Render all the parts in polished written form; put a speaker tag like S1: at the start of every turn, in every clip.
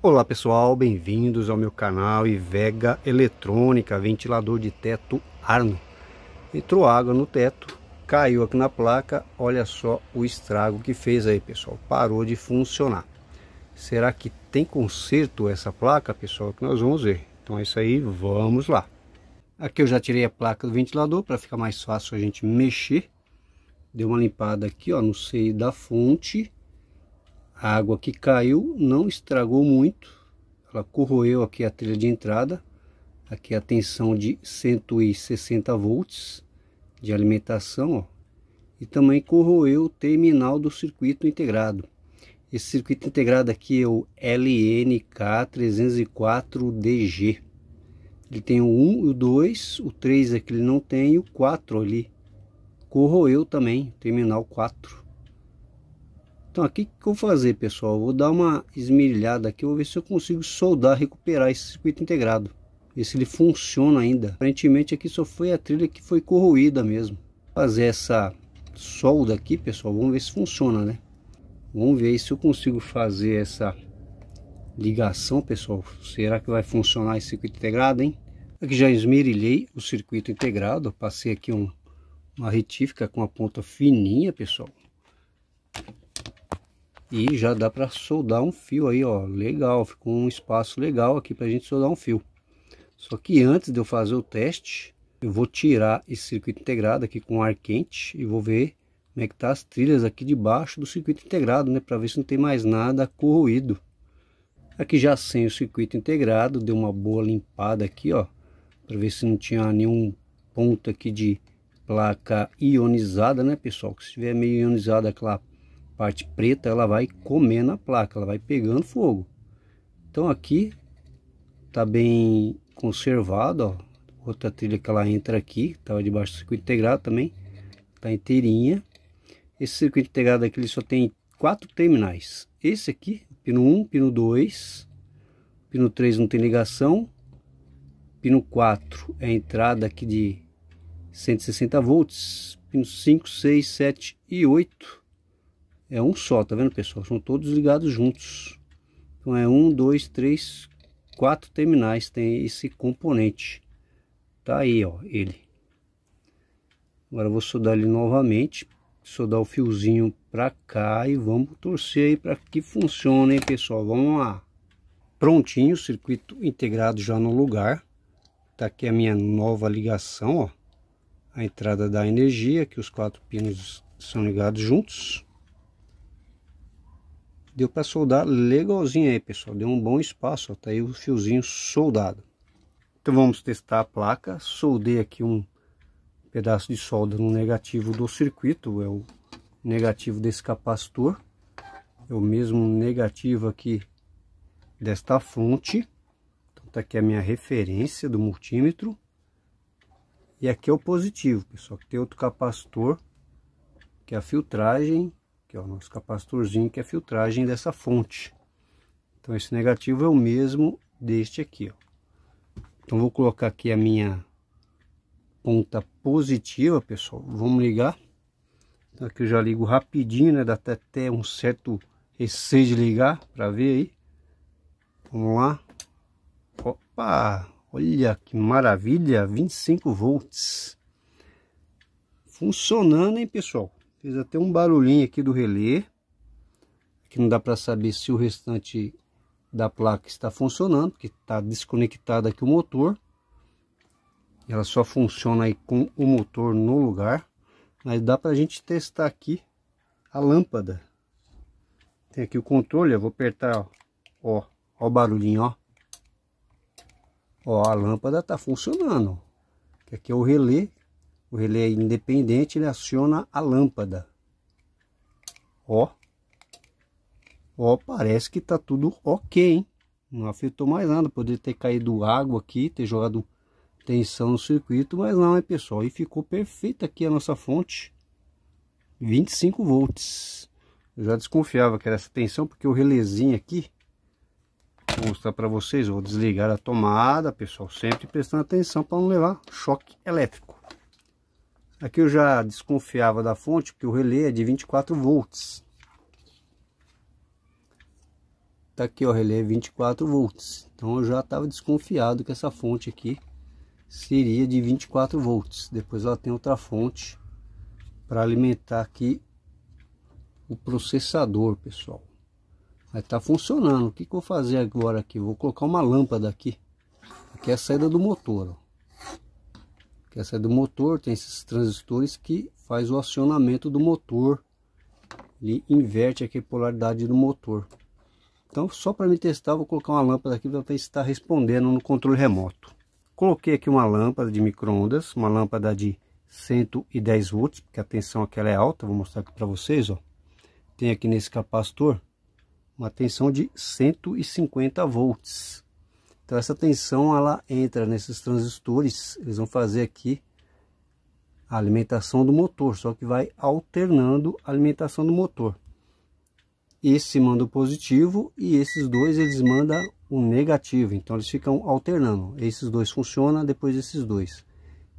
S1: Olá pessoal, bem-vindos ao meu canal Ivega Eletrônica, ventilador de teto Arno. Entrou água no teto, caiu aqui na placa, olha só o estrago que fez aí pessoal, parou de funcionar. Será que tem conserto essa placa pessoal? Que nós vamos ver. Então é isso aí, vamos lá. Aqui eu já tirei a placa do ventilador para ficar mais fácil a gente mexer. Dei uma limpada aqui ó, no seio da fonte. A água que caiu não estragou muito, ela corroeu aqui a trilha de entrada, aqui a tensão de 160 volts de alimentação, ó, e também corroeu o terminal do circuito integrado. Esse circuito integrado aqui é o LNK304DG. Ele tem o 1 e o 2, o 3 aqui ele não tem, e o 4 ali corroeu também, terminal 4. Então aqui o que eu vou fazer pessoal, eu vou dar uma esmerilhada aqui, vou ver se eu consigo soldar, recuperar esse circuito integrado, ver se ele funciona ainda. Aparentemente aqui só foi a trilha que foi corroída mesmo. Fazer essa solda aqui pessoal, vamos ver se funciona, né? Vamos ver se eu consigo fazer essa ligação pessoal, será que vai funcionar esse circuito integrado, hein? Aqui já esmerilhei o circuito integrado, passei aqui uma retífica com a ponta fininha pessoal. E já dá para soldar um fio aí, ó, legal, ficou um espaço legal aqui para a gente soldar um fio. Só que antes de eu fazer o teste, eu vou tirar esse circuito integrado aqui com ar quente e vou ver como é que tá as trilhas aqui debaixo do circuito integrado, né, para ver se não tem mais nada corroído. Aqui já sem o circuito integrado, deu uma boa limpada aqui, ó, para ver se não tinha nenhum ponto aqui de placa ionizada, né, pessoal, que se tiver meio ionizada aquela parte preta, ela vai comendo a placa, ela vai pegando fogo. Então aqui tá bem conservado, ó. Outra trilha que ela entra aqui, tava debaixo do circuito integrado também, tá inteirinha. Esse circuito integrado aqui ele só tem 4 terminais. Esse aqui, pino 1, pino 2, pino 3 não tem ligação, pino 4 é a entrada aqui de 160 volts, pino 5, 6, 7 e 8 é um só, tá vendo pessoal? São todos ligados juntos. Então é 1, 2, 3, 4 terminais tem esse componente. Tá aí ó, ele. Agora eu vou soldar ele novamente, soldar o fiozinho pra cá e vamos torcer aí para que funcione, hein pessoal? Vamos lá. Prontinho, o circuito integrado já no lugar. Tá aqui a minha nova ligação, ó. A entrada da energia, que os 4 pinos são ligados juntos. Deu para soldar legalzinho aí pessoal, deu um bom espaço, ó, tá aí o fiozinho soldado. Então vamos testar a placa. Soldei aqui um pedaço de solda no negativo do circuito, é o negativo desse capacitor, é o mesmo negativo aqui desta fonte. Então tá aqui a minha referência do multímetro, e aqui é o positivo pessoal, que tem outro capacitor que é a filtragem. Aqui, ó, o nosso capacitorzinho que é a filtragem dessa fonte. Então esse negativo é o mesmo deste aqui, ó. Então vou colocar aqui a minha ponta positiva pessoal, vamos ligar. Então aqui eu já ligo rapidinho, né, dá até um certo receio de ligar para ver aí. Vamos lá. Opa, olha que maravilha, 25 volts funcionando, hein pessoal. Fiz até um barulhinho aqui do relé. Aqui não dá para saber se o restante da placa está funcionando, porque está desconectado aqui o motor. Ela só funciona aí com o motor no lugar. Mas dá para a gente testar aqui a lâmpada. Tem aqui o controle, eu vou apertar, ó o barulhinho, ó. Ó, a lâmpada está funcionando. Aqui é o relé. O relé é independente, ele aciona a lâmpada. Ó. Ó, parece que tá tudo ok, hein? Não afetou mais nada. Poderia ter caído água aqui, ter jogado tensão no circuito, mas não, hein, pessoal? E ficou perfeita aqui a nossa fonte. 25 volts. Eu já desconfiava que era essa tensão, porque o relézinho aqui, vou mostrar para vocês, vou desligar a tomada, pessoal, sempre prestando atenção para não levar choque elétrico. Aqui eu já desconfiava da fonte, porque o relé é de 24 volts. tá aqui, ó, relé 24 volts. Então eu já estava desconfiado que essa fonte aqui seria de 24 volts. Depois ela tem outra fonte para alimentar aqui o processador, pessoal. Vai estar funcionando. O que eu vou fazer agora aqui? Vou colocar uma lâmpada aqui. Aqui é a saída do motor, ó. Aqui é a saída do motor, tem esses transistores que faz o acionamento do motor. Ele inverte aqui a polaridade do motor. Então, só para me testar, vou colocar uma lâmpada aqui para ver se está respondendo no controle remoto. Coloquei aqui uma lâmpada de micro-ondas, uma lâmpada de 110 volts, porque a tensão aqui ela é alta. Vou mostrar aqui para vocês, ó. Tem aqui nesse capacitor uma tensão de 150 volts. Então essa tensão ela entra nesses transistores, eles vão fazer aqui a alimentação do motor, só que vai alternando a alimentação do motor. Esse manda o positivo e esses dois eles mandam o negativo, então eles ficam alternando. Esses dois funcionam, depois esses dois.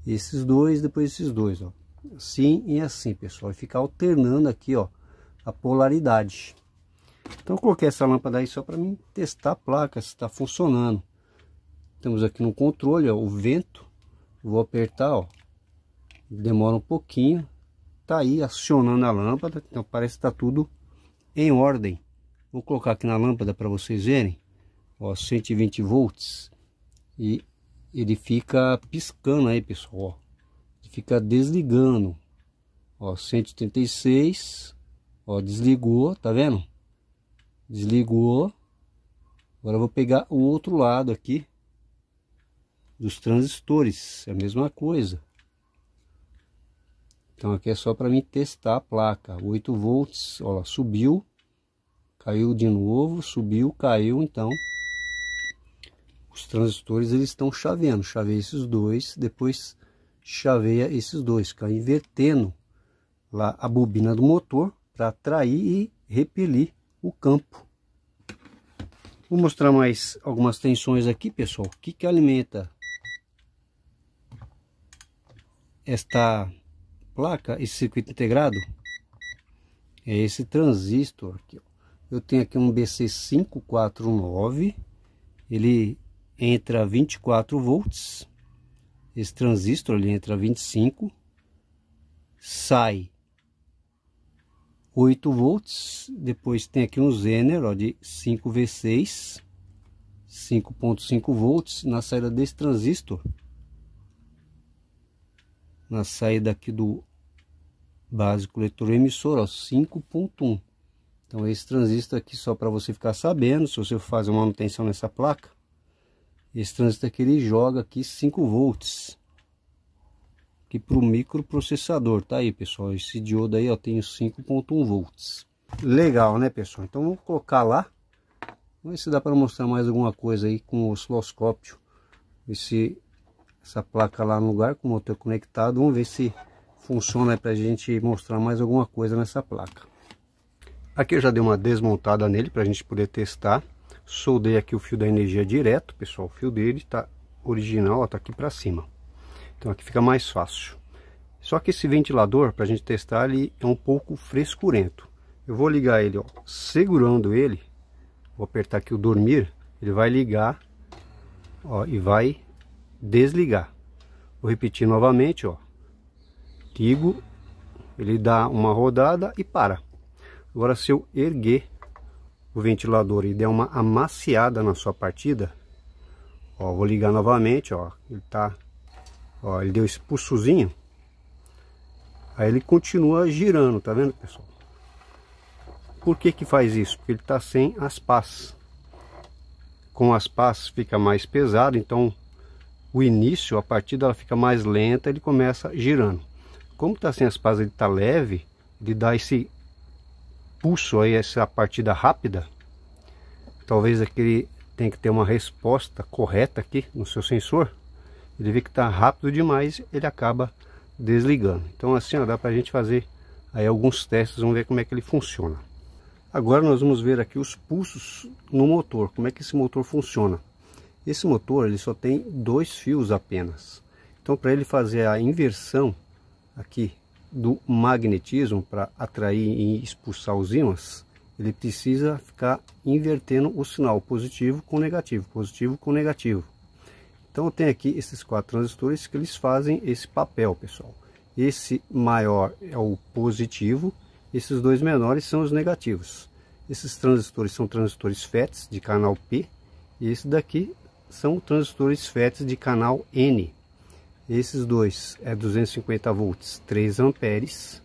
S1: Esses dois, depois esses dois, ó. Assim e assim, pessoal. E fica alternando aqui, ó, a polaridade. Então eu coloquei essa lâmpada aí só para mim testar a placa se está funcionando. Temos aqui no controle, ó, o vento. Vou apertar, ó. Demora um pouquinho. Tá aí acionando a lâmpada. Então parece que está tudo em ordem. Vou colocar aqui na lâmpada para vocês verem. Ó, 120 volts. E ele fica piscando aí, pessoal. Ó. Ele fica desligando. Ó, 136. Ó, desligou, tá vendo? Desligou. Agora eu vou pegar o outro lado aqui dos transistores, é a mesma coisa. Então aqui é só para mim testar a placa. 8 volts, ó lá, subiu, caiu de novo, subiu, caiu. Então os transistores eles estão chaveando. Chaveia esses dois, depois chaveia esses dois, fica invertendo lá a bobina do motor para atrair e repelir o campo. Vou mostrar mais algumas tensões aqui, pessoal. O que que alimenta esta placa, esse circuito integrado? É esse transistor aqui, ó. Eu tenho aqui um BC549, ele entra 24 volts. Esse transistor ele entra 25, sai 8 volts. Depois tem aqui um Zener, ó, de 5V6, 5.5 volts na saída desse transistor. Na saída aqui do básico leitor emissor, ó, 5.1. Então esse transistor aqui, só para você ficar sabendo, se você for fazer uma manutenção nessa placa, esse transistor aqui ele joga aqui 5 volts aqui para o microprocessador. Tá aí, pessoal, esse diodo aí, ó, tem 5.1 volts. Legal, né, pessoal? Então vamos colocar lá, vamos ver se dá para mostrar mais alguma coisa aí com o osciloscópio. Ver se essa placa lá no lugar com o motor conectado, vamos ver se funciona para a gente mostrar mais alguma coisa nessa placa. Aqui eu já dei uma desmontada nele para a gente poder testar. Soldei aqui o fio da energia direto, pessoal. O fio dele tá original, ó, tá aqui para cima. Então aqui fica mais fácil. Só que esse ventilador, para a gente testar, ele é um pouco frescurento. Eu vou ligar ele, ó, segurando ele. Vou apertar aqui o dormir, ele vai ligar, ó, e vai desligar. Vou repetir novamente, ó. Ligo, ele dá uma rodada e para. Agora se eu erguer o ventilador e der uma amaciada na sua partida, ó, vou ligar novamente, ó. Ele tá, ó, ele deu esse pulsozinho. Aí ele continua girando, tá vendo, pessoal? Por que que faz isso? Porque ele tá sem as pás. Com as pás fica mais pesado, então o início, a partida ela fica mais lenta, ele começa girando. Como está sem as pás, ele está leve, ele dá esse pulso aí, essa partida rápida. Talvez aqui ele tenha que ter uma resposta correta aqui no seu sensor. Ele vê que está rápido demais, ele acaba desligando. Então assim, ó, dá para a gente fazer aí alguns testes, vamos ver como é que ele funciona. Agora nós vamos ver aqui os pulsos no motor, como é que esse motor funciona. Esse motor ele só tem 2 fios apenas. Então para ele fazer a inversão aqui do magnetismo para atrair e expulsar os ímãs, ele precisa ficar invertendo o sinal positivo com negativo, positivo com negativo. Então eu tenho aqui esses 4 transistores que eles fazem esse papel, pessoal. Esse maior é o positivo, esses 2 menores são os negativos. Esses transistores são transistores FETs de canal P, e esse daqui são transistores FETs de canal N. Esses dois é 250 volts, 3 amperes,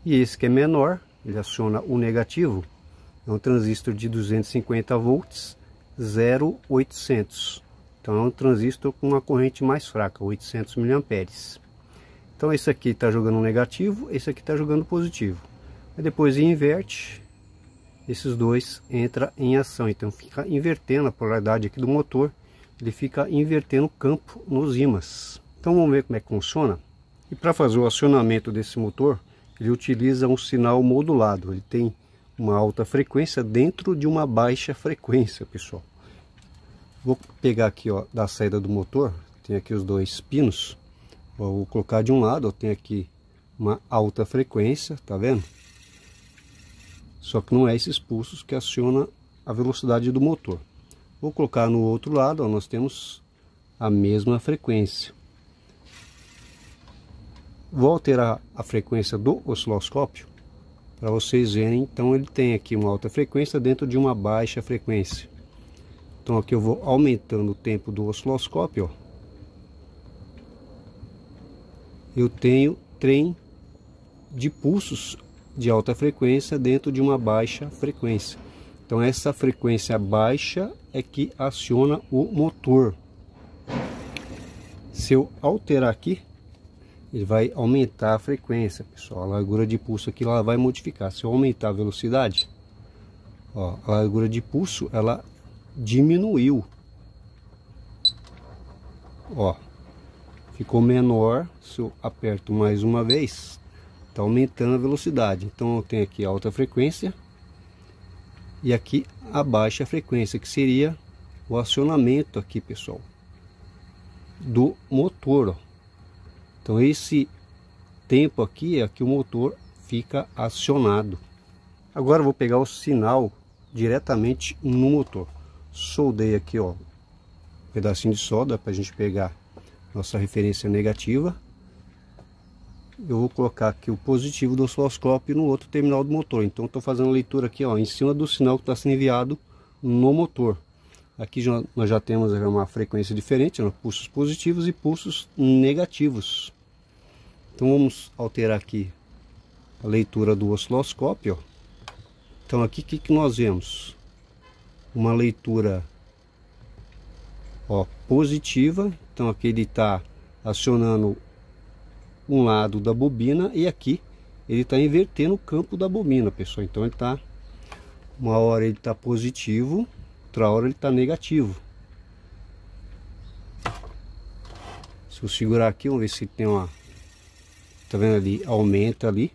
S1: e esse que é menor, ele aciona o negativo, é um transistor de 250 volts, 0,800. Então é um transistor com uma corrente mais fraca, 800 miliamperes. Então esse aqui está jogando negativo, esse aqui está jogando positivo. Aí depois inverte, esses dois entram em ação, então fica invertendo a polaridade aqui do motor, ele fica invertendo o campo nos ímãs. Então vamos ver como é que funciona. E para fazer o acionamento desse motor, ele utiliza um sinal modulado, ele tem uma alta frequência dentro de uma baixa frequência, pessoal. Vou pegar aqui, ó, da saída do motor, tem aqui os 2 pinos. Vou colocar de um lado, ó, tem aqui uma alta frequência, tá vendo? Só que não é esses pulsos que aciona a velocidade do motor. Vou colocar no outro lado, ó, nós temos a mesma frequência. Vou alterar a frequência do osciloscópio para vocês verem. Então ele tem aqui uma alta frequência dentro de uma baixa frequência. Então aqui eu vou aumentando o tempo do osciloscópio, ó. Eu tenho trem de pulsos de alta frequência dentro de uma baixa frequência. Então essa frequência baixa é que aciona o motor. Se eu alterar aqui, ele vai aumentar a frequência, pessoal. A largura de pulso aqui ela vai modificar. Se eu aumentar a velocidade, ó, a largura de pulso ela diminuiu, ó, ficou menor. Se eu aperto mais uma vez, está aumentando a velocidade. Então eu tenho aqui a alta frequência e aqui a baixa frequência, que seria o acionamento aqui, pessoal, do motor, ó. Então esse tempo aqui é que o motor fica acionado. Agora eu vou pegar o sinal diretamente no motor. Soldei aqui, ó, um pedacinho de solda para a gente pegar nossa referência negativa. Eu vou colocar aqui o positivo do osciloscópio no outro terminal do motor. Então estou fazendo a leitura aqui, ó, em cima do sinal que está sendo enviado no motor. Aqui nós já temos uma frequência diferente, ó, pulsos positivos e pulsos negativos. Então vamos alterar aqui a leitura do osciloscópio, ó. Então aqui o que nós vemos? Uma leitura, ó, positiva. Então aqui ele está acionando um lado da bobina e aqui ele está invertendo o campo da bobina, pessoal. Então ele está, uma hora ele está positivo, outra hora ele está negativo. Se eu segurar aqui, vamos ver se tem uma, tá vendo ali, aumenta ali.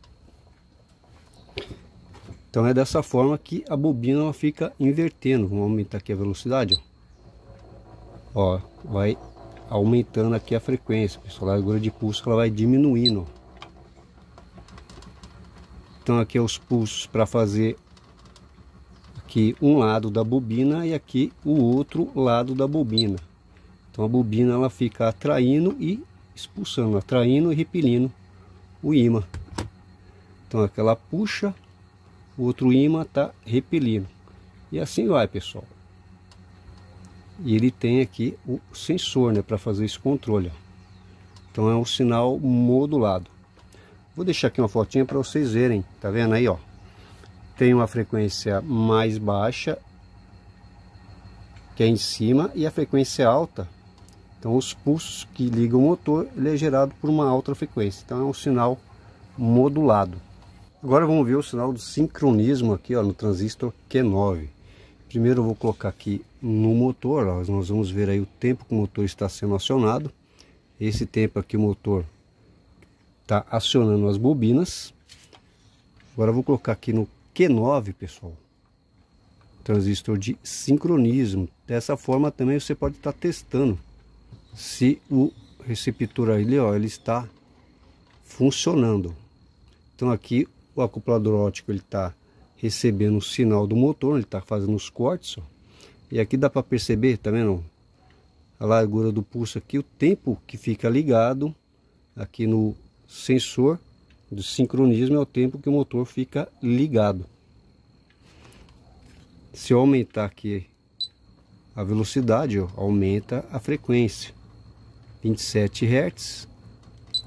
S1: Então é dessa forma que a bobina ela fica invertendo. Vamos aumentar aqui a velocidade, ó. Ó, vai aumentando aqui a frequência, pessoal. A largura de pulso ela vai diminuindo. Então aqui é os pulsos para fazer aqui um lado da bobina e aqui o outro lado da bobina. Então a bobina ela fica atraindo e expulsando, atraindo e repelindo o ímã. Então aqui ela puxa, o outro ímã está repelindo. E assim vai, pessoal. E ele tem aqui o sensor, né, para fazer esse controle, ó. Então é um sinal modulado. Vou deixar aqui uma fotinha para vocês verem, tá vendo aí, ó? Tem uma frequência mais baixa, que é em cima, e a frequência alta. Então os pulsos que ligam o motor, ele é gerado por uma alta frequência. Então é um sinal modulado. Agora vamos ver o sinal do sincronismo aqui, ó, no transistor Q9. Primeiro eu vou colocar aqui no motor, ó, nós vamos ver aí o tempo que o motor está sendo acionado. Esse tempo aqui o motor está acionando as bobinas. Agora eu vou colocar aqui no Q9, pessoal, transistor de sincronismo. Dessa forma também você pode estar testando se o receptor ali, ó, ele está funcionando. Então aqui o acoplador óptico ele está recebendo o sinal do motor, ele está fazendo os cortes, ó. E aqui dá para perceber, tá vendo? A largura do pulso aqui, o tempo que fica ligado aqui no sensor de sincronismo é o tempo que o motor fica ligado. Se eu aumentar aqui a velocidade, ó, aumenta a frequência. 27 Hz,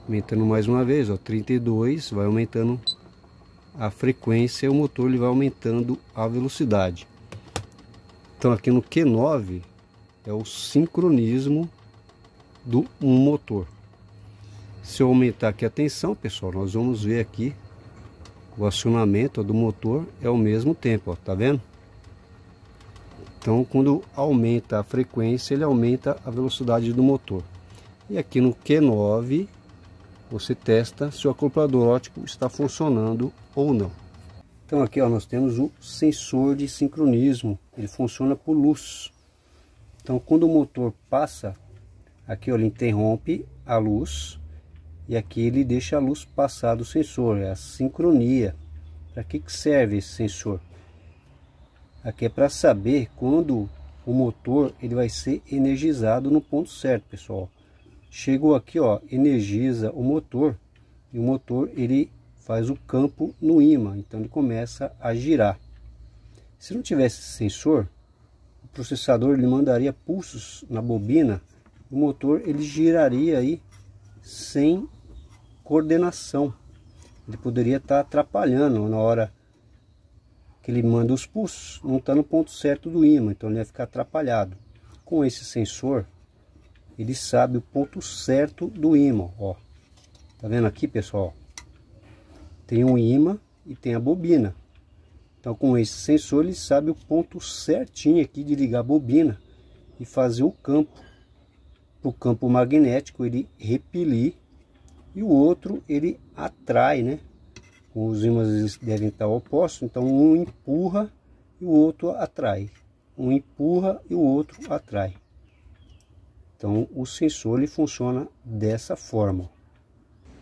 S1: aumentando mais uma vez, ó, 32, vai aumentando a frequência e o motor ele vai aumentando a velocidade. Então aqui no Q9 é o sincronismo do motor. Se eu aumentar aqui a tensão, pessoal, nós vamos ver aqui o acionamento, ó, do motor é ao mesmo tempo, ó, tá vendo? Então quando aumenta a frequência, ele aumenta a velocidade do motor. E aqui no Q9 você testa se o acoplador óptico está funcionando ou não. Então aqui, ó, nós temos o sensor de sincronismo, ele funciona por luz. Então quando o motor passa, aqui, ó, ele interrompe a luz e aqui ele deixa a luz passar do sensor, é a sincronia. Para que serve esse sensor? Aqui é para saber quando o motor ele vai ser energizado no ponto certo, pessoal. Chegou aqui, ó, energiza o motor e o motor ele faz o campo no ímã, então ele começa a girar. Se não tivesse esse sensor, o processador ele mandaria pulsos na bobina, o motor ele giraria aí sem coordenação. Ele poderia estar atrapalhando na hora que ele manda os pulsos, não está no ponto certo do ímã, então ele vai ficar atrapalhado. Com esse sensor, ele sabe o ponto certo do ímã, ó. Tá vendo aqui, pessoal? Tem um ímã e tem a bobina. Então com esse sensor ele sabe o ponto certinho aqui de ligar a bobina e fazer o campo. O campo magnético ele repelir e o outro ele atrai, né? Os ímãs devem estar opostos, então um empurra e o outro atrai. Um empurra e o outro atrai. Então o sensor ele funciona dessa forma.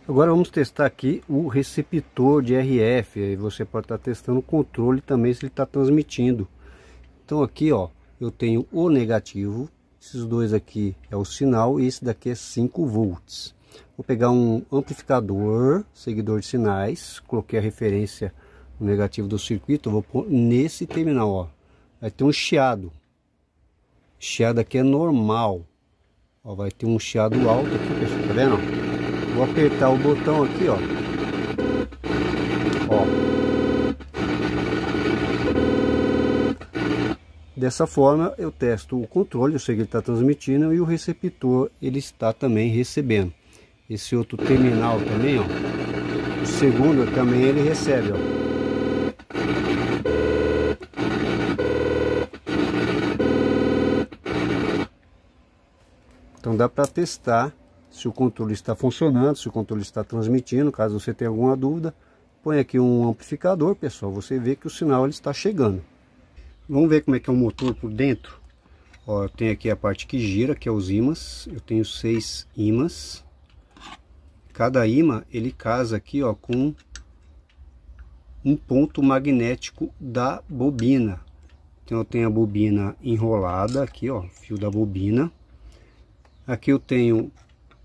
S1: Agora vamos testar aqui o receptor de RF. Aí você pode estar testando o controle também se ele está transmitindo. Então aqui, ó, eu tenho o negativo. Esses dois aqui é o sinal e esse daqui é 5 volts. Vou pegar um amplificador, seguidor de sinais. Coloquei a referência no negativo do circuito. Eu vou pôr nesse terminal, ó. Vai ter um chiado. Chiado aqui é normal. Ó, vai ter um chiado alto aqui, pessoal, tá vendo? Vou apertar o botão aqui, ó. Ó. Dessa forma eu testo o controle, eu sei que ele está transmitindo e o receptor ele está também recebendo. Esse outro terminal também, ó. O segundo também ele recebe, ó. Então dá para testar se o controle está funcionando, se o controle está transmitindo. Caso você tenha alguma dúvida, põe aqui um amplificador, pessoal, você vê que o sinal ele está chegando. Vamos ver como é que é o motor por dentro. Ó, eu tenho aqui a parte que gira, que é os ímãs. Eu tenho 6 ímãs. Cada ímã ele casa aqui, ó, com um ponto magnético da bobina. Então eu tenho a bobina enrolada aqui, ó, fio da bobina. Aqui eu tenho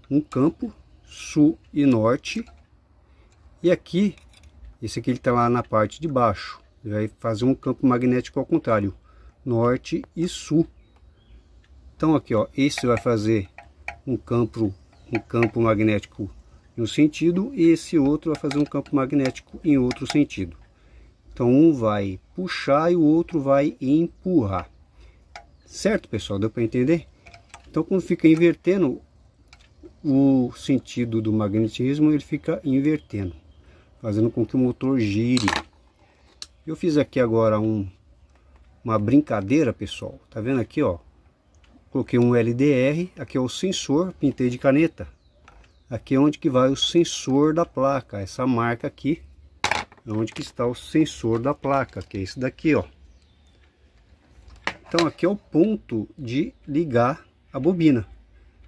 S1: um campo sul e norte, e aqui esse aqui ele está lá na parte de baixo, ele vai fazer um campo magnético ao contrário, norte e sul. Então aqui, ó, esse vai fazer um campo magnético em um sentido e esse outro vai fazer um campo magnético em outro sentido. Então um vai puxar e o outro vai empurrar. Certo, pessoal? Deu para entender? Então quando fica invertendo o sentido do magnetismo, ele fica invertendo, fazendo com que o motor gire. Eu fiz aqui agora uma brincadeira, pessoal. Tá vendo aqui, ó? Coloquei um LDR, aqui é o sensor, pintei de caneta. Aqui é onde que vai o sensor da placa, essa marca aqui é onde que está o sensor da placa, que é esse daqui, ó. Então aqui é o ponto de ligar a bobina.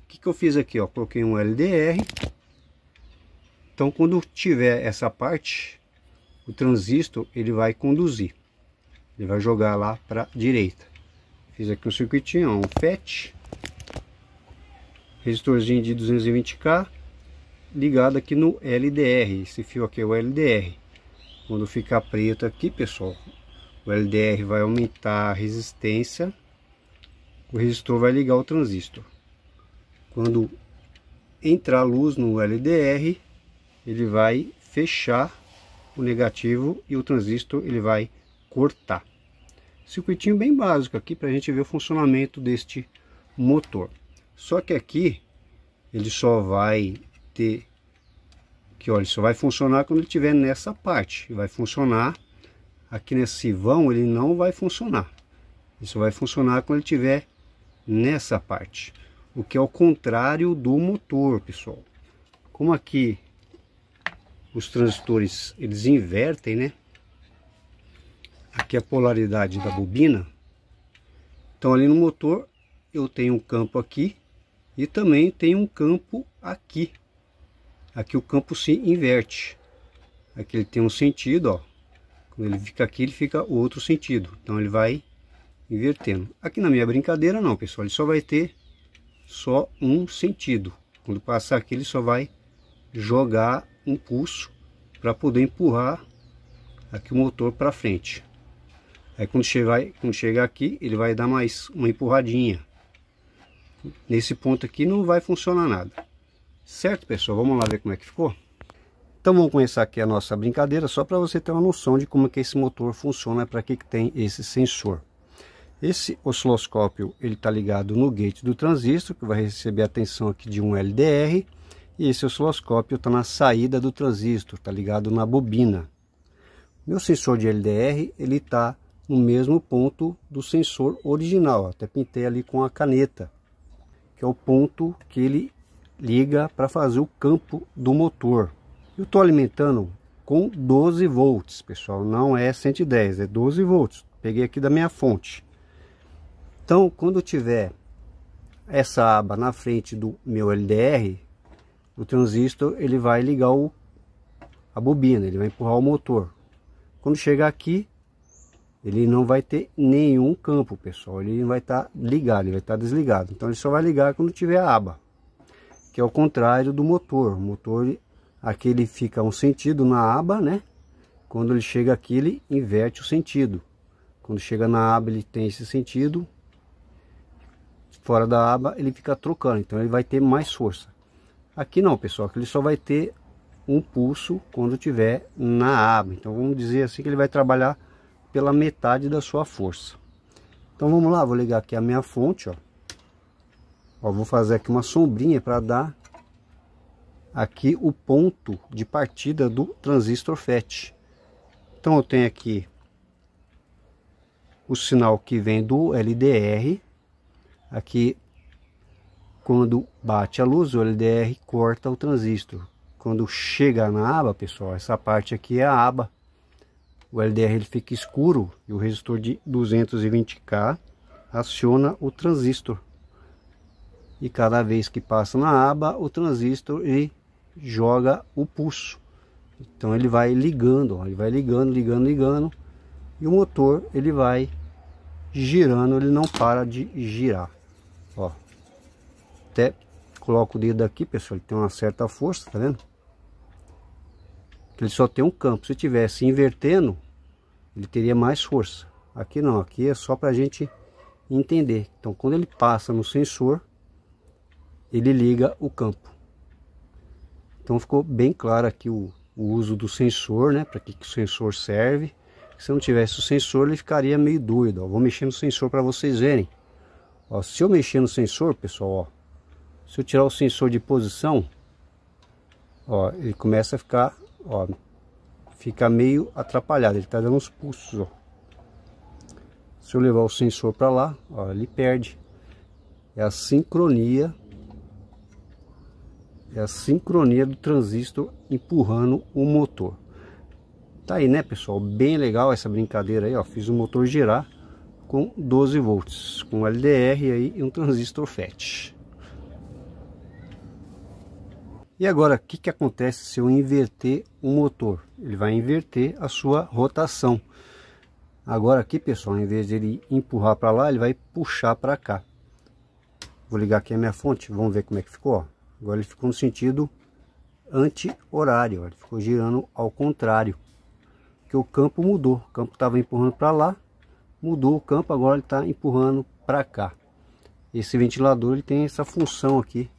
S1: O que eu fiz aqui, ó? Coloquei um LDR. Então quando tiver essa parte, o transistor ele vai conduzir. ele vai jogar lá para direita. Fiz aqui um circuitinho, um FET, resistorzinho de 220K, ligado aqui no LDR. Esse fio aqui é o LDR. Quando ficar preto aqui, pessoal, o LDR vai aumentar a resistência, o resistor vai ligar o transistor. Quando entrar luz no LDR, ele vai fechar o negativo e o transistor ele vai cortar. Circuitinho bem básico aqui para a gente ver o funcionamento deste motor. Só que aqui ele só vai ter que, olha, só vai funcionar quando ele estiver nessa parte. Vai funcionar aqui nesse vão, ele não vai funcionar. Ele só vai funcionar quando ele estiver nessa parte, o que é o contrário do motor, pessoal. Como aqui os transistores eles invertem, né? Aqui é a polaridade da bobina. Então ali no motor eu tenho um campo aqui e também tenho um campo aqui. Aqui o campo se inverte. Aqui ele tem um sentido, ó. Quando ele fica aqui, ele fica outro sentido. Então ele vai invertendo. Aqui na minha brincadeira não, pessoal, ele só vai ter só um sentido. Quando passar aqui, ele só vai jogar um pulso para poder empurrar aqui o motor para frente. Aí quando chegar aqui, ele vai dar mais uma empurradinha. Nesse ponto aqui não vai funcionar nada. Certo, pessoal? Vamos lá ver como é que ficou? Então vamos começar aqui a nossa brincadeira, só para você ter uma noção de como é que esse motor funciona, para que tem esse sensor. Esse osciloscópio ele está ligado no gate do transistor, que vai receber a tensão aqui de um LDR, e esse osciloscópio está na saída do transistor, está ligado na bobina. Meu sensor de LDR ele está no mesmo ponto do sensor original, até pintei ali com a caneta, que é o ponto que ele liga para fazer o campo do motor. Eu estou alimentando com 12 volts, pessoal, não é 110, é 12 volts. Peguei aqui da minha fonte. Então, quando eu tiver essa aba na frente do meu LDR, o transistor ele vai ligar a bobina, ele vai empurrar o motor. Quando chegar aqui, ele não vai ter nenhum campo, pessoal. Ele não vai estar ligado, ele vai estar desligado. Então ele só vai ligar quando tiver a aba, que é o contrário do motor. O motor aqui ele fica um sentido na aba, né? Quando ele chega aqui, ele inverte o sentido. Quando chega na aba, ele tem esse sentido. Fora da aba, ele fica trocando. Então ele vai ter mais força. Aqui não, pessoal. Aqui ele só vai ter um pulso quando tiver na aba. Então vamos dizer assim que ele vai trabalhar pela metade da sua força. Então vamos lá, vou ligar aqui a minha fonte, ó. Ó, vou fazer aqui uma sombrinha para dar aqui o ponto de partida do transistor FET. Então eu tenho aqui o sinal que vem do LDR. Aqui quando bate a luz, o LDR corta o transistor. Quando chega na aba, pessoal, essa parte aqui é a aba. O LDR ele fica escuro e o resistor de 220K aciona o transistor. E cada vez que passa na aba, o transistor ele joga o pulso. Então ele vai ligando, ó, ele vai ligando, ligando, e o motor ele vai girando, ele não para de girar. Ó, até coloco o dedo aqui, pessoal, ele tem uma certa força, tá vendo? Ele só tem um campo. Se tivesse invertendo, ele teria mais força. Aqui não, aqui é só para a gente entender. Então quando ele passa no sensor, ele liga o campo. Então ficou bem claro aqui o uso do sensor, né? Para que o sensor serve. Se não tivesse o sensor, ele ficaria meio doido. Ó, vou mexer no sensor para vocês verem. Ó, se eu mexer no sensor, pessoal, ó, se eu tirar o sensor de posição, ó, ele começa a ficar, ó, fica meio atrapalhado. Ele está dando uns pulsos, ó. Se eu levar o sensor para lá, ó, ele perde. É a sincronia. É a sincronia do transistor empurrando o motor. Tá aí, né, pessoal? Bem legal essa brincadeira aí, ó. Fiz o motor girar com 12 volts, com LDR aí e um transistor FET. E agora, o que acontece se eu inverter o motor? Ele vai inverter a sua rotação. Agora aqui, pessoal, em vez de ele empurrar para lá, ele vai puxar para cá. Vou ligar aqui a minha fonte, vamos ver como é que ficou, ó. Agora ele ficou no sentido anti-horário, ele ficou girando ao contrário, que o campo mudou. O campo estava empurrando para lá, mudou o campo, agora ele está empurrando para cá. Esse ventilador ele tem essa função aqui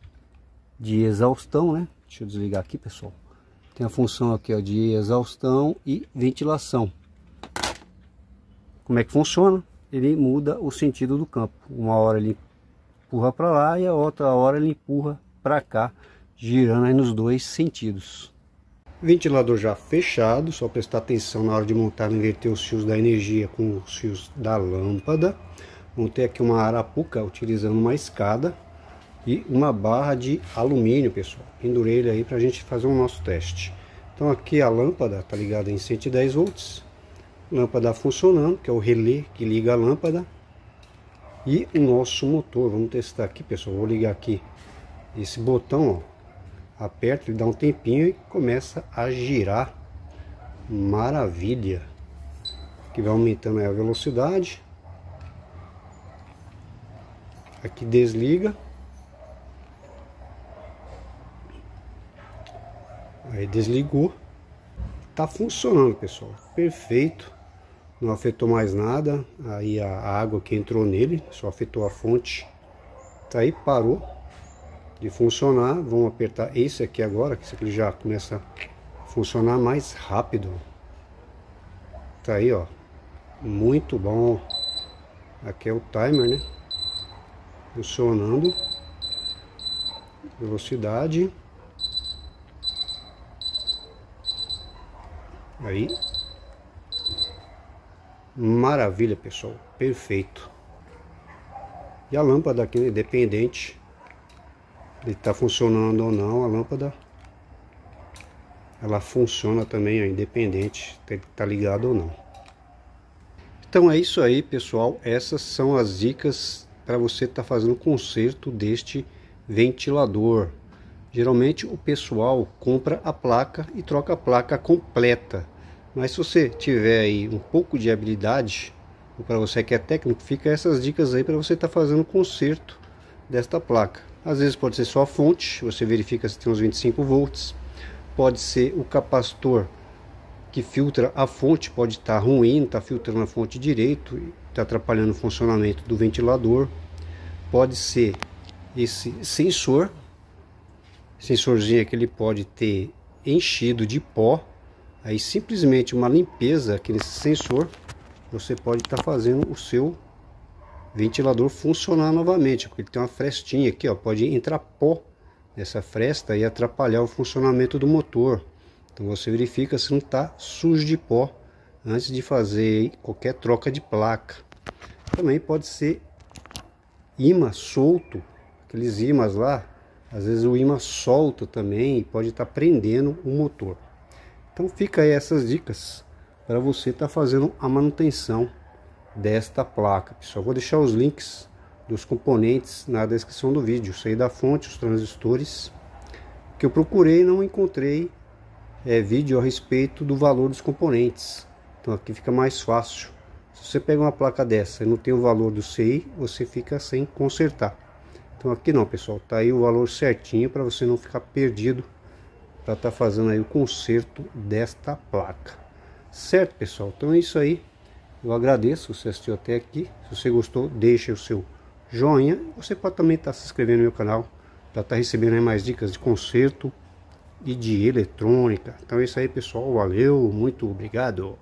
S1: de exaustão, né? Deixa eu desligar aqui, pessoal. Tem a função aqui, ó, de exaustão e ventilação. Como é que funciona? Ele muda o sentido do campo. Uma hora ele empurra para lá e a outra hora ele empurra para cá, girando aí nos dois sentidos. Ventilador já fechado, só prestar atenção na hora de montar e inverter os fios da energia com os fios da lâmpada. Montei aqui uma arapuca utilizando uma escada e uma barra de alumínio, pessoal. Pendurei ele aí para a gente fazer o nosso teste. Então aqui a lâmpada está ligada em 110 volts. Lâmpada funcionando, que é o relé que liga a lâmpada. E o nosso motor, vamos testar aqui, pessoal. Vou ligar aqui esse botão, ó. Aperta, ele dá um tempinho e começa a girar. Maravilha! Aqui vai aumentando aí a velocidade. Aqui desliga. Aí desligou. Tá funcionando, pessoal. Perfeito. Não afetou mais nada. Aí a água que entrou nele só afetou a fonte. Tá aí, parou de funcionar. Vamos apertar esse aqui agora, que esse aqui já começa a funcionar mais rápido. Tá aí, ó. Muito bom. Aqui é o timer, né? Funcionando. Velocidade. Aí. Maravilha, pessoal. Perfeito. E a lâmpada aqui, independente de tá funcionando ou não, a lâmpada ela funciona também, ó, independente de tá ligado ou não. Então é isso aí, pessoal. Essas são as dicas para você estar fazendo o conserto deste ventilador. Geralmente o pessoal compra a placa e troca a placa completa. Mas se você tiver aí um pouco de habilidade, ou para você que é técnico, fica essas dicas aí para você estar fazendo o conserto desta placa. Às vezes pode ser só a fonte, você verifica se tem uns 25 volts. Pode ser o capacitor que filtra a fonte, pode estar ruim, está filtrando a fonte direito, está atrapalhando o funcionamento do ventilador. Pode ser esse sensorzinho que ele pode ter enchido de pó. Aí simplesmente uma limpeza aqui nesse sensor, você pode estar fazendo o seu ventilador funcionar novamente, porque ele tem uma frestinha aqui, ó, pode entrar pó nessa fresta e atrapalhar o funcionamento do motor. Então você verifica se não está sujo de pó antes de fazer qualquer troca de placa. Também pode ser ímã solto, aqueles ímãs lá, às vezes o ímã solta também e pode estar prendendo o motor. Então fica aí essas dicas para você estar fazendo a manutenção desta placa, pessoal. Vou deixar os links dos componentes na descrição do vídeo. Saí da fonte, os transistores, que eu procurei e não encontrei vídeo a respeito do valor dos componentes. Então aqui fica mais fácil. Se você pega uma placa dessa e não tem o valor do CI, você fica sem consertar. Então aqui não, pessoal, tá aí o valor certinho para você não ficar perdido para estar fazendo aí o conserto desta placa. Certo, pessoal? Então é isso aí. Eu agradeço se você assistiu até aqui. Se você gostou, deixe o seu joinha. Você pode também estar se inscrevendo no meu canal para estar recebendo aí mais dicas de conserto e de eletrônica. Então é isso aí, pessoal. Valeu, muito obrigado.